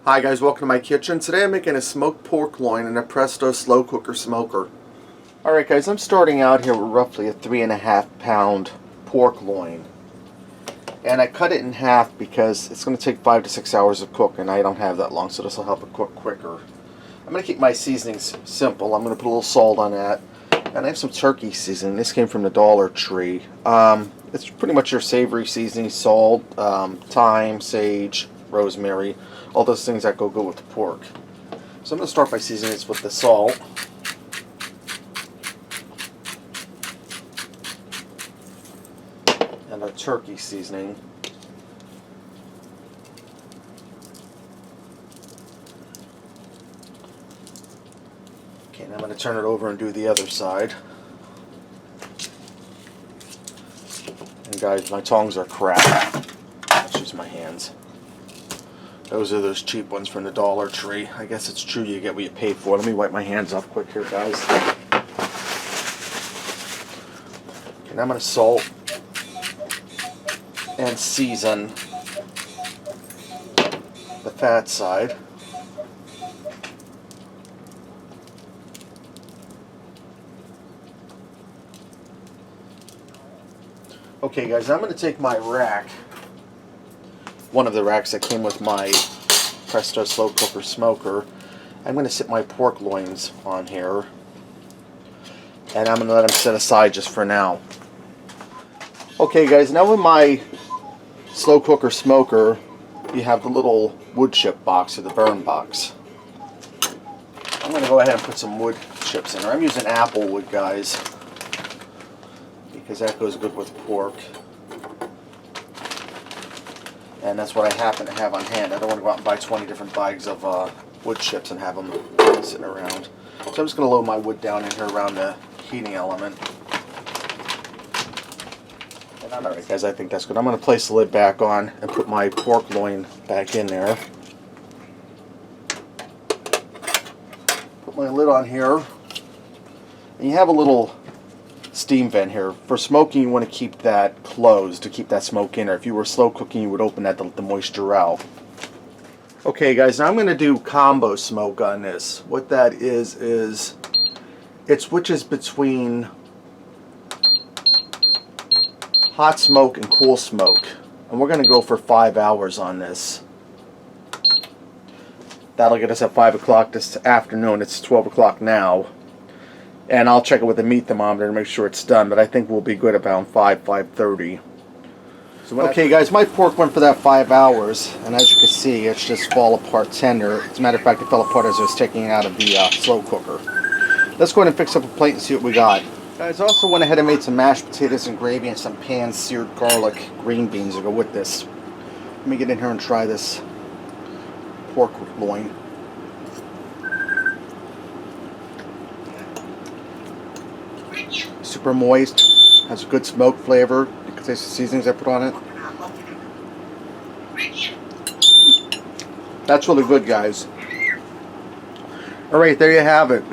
Hi guys, welcome to my kitchen. Today I'm making a smoked pork loin in a Presto slow cooker smoker. Alright guys, I'm starting out here with roughly a 3.5 pound pork loin. And I cut it in half because it's going to take 5 to 6 hours to cook and I don't have that long, so this will help it cook quicker. I'm going to keep my seasonings simple. I'm going to put a little salt on that. And I have some turkey seasoning. This came from the Dollar Tree. It's pretty much your savory seasoning: salt, thyme, sage, rosemary, all those things that go good with the pork. So I'm going to start by seasoning this with the salt. And the turkey seasoning. Okay, now I'm going to turn it over and do the other side. And guys, my tongs are crap. Let's use my hands. Those are those cheap ones from the Dollar Tree. I guess it's true, you get what you pay for. Let me wipe my hands off quick here, guys. Okay, now I'm going to salt and season the fat side. Okay guys, I'm going to take my rack, one of the racks that came with my Presto slow cooker smoker. I'm going to sit my pork loins on here and I'm going to let them set aside just for now. Okay guys, now with my slow cooker smoker, you have the little wood chip box or the burn box. I'm going to go ahead and put some wood chips in there. I'm using apple wood, guys, because that goes good with pork. And that's what I happen to have on hand. I don't want to go out and buy 20 different bags of wood chips and have them sitting around. So I'm just going to load my wood down in here around the heating element. And alright guys, I think that's good. I'm going to place the lid back on and put my pork loin back in there. Put my lid on here. And you have a little steam vent here. For smoking, you want to keep that closed to keep that smoke in there. If you were slow cooking, you would open that to let the moisture out. Okay guys, now I'm going to do combo smoke on this. What that is it switches between hot smoke and cool smoke. And we're going to go for 5 hours on this. That'll get us at 5 o'clock this afternoon. It's 12 o'clock now. And I'll check it with the meat thermometer to make sure it's done, but I think we'll be good about 5:30. So okay guys, my pork went for that 5 hours, and as you can see, it's just fall apart tender. As a matter of fact, it fell apart as I was taking it out of the slow cooker. Let's go ahead and fix up a plate and see what we got. Guys, I also went ahead and made some mashed potatoes and gravy and some pan-seared garlic green beans to go with this. Let me get in here and try this pork loin. Super moist, has a good smoke flavor. You can taste the seasonings I put on it. That's really good, guys. Alright, there you have it.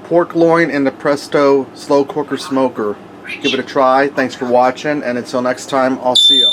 Pork loin in the Presto slow cooker smoker. Give it a try. Thanks for watching, and until next time, I'll see you.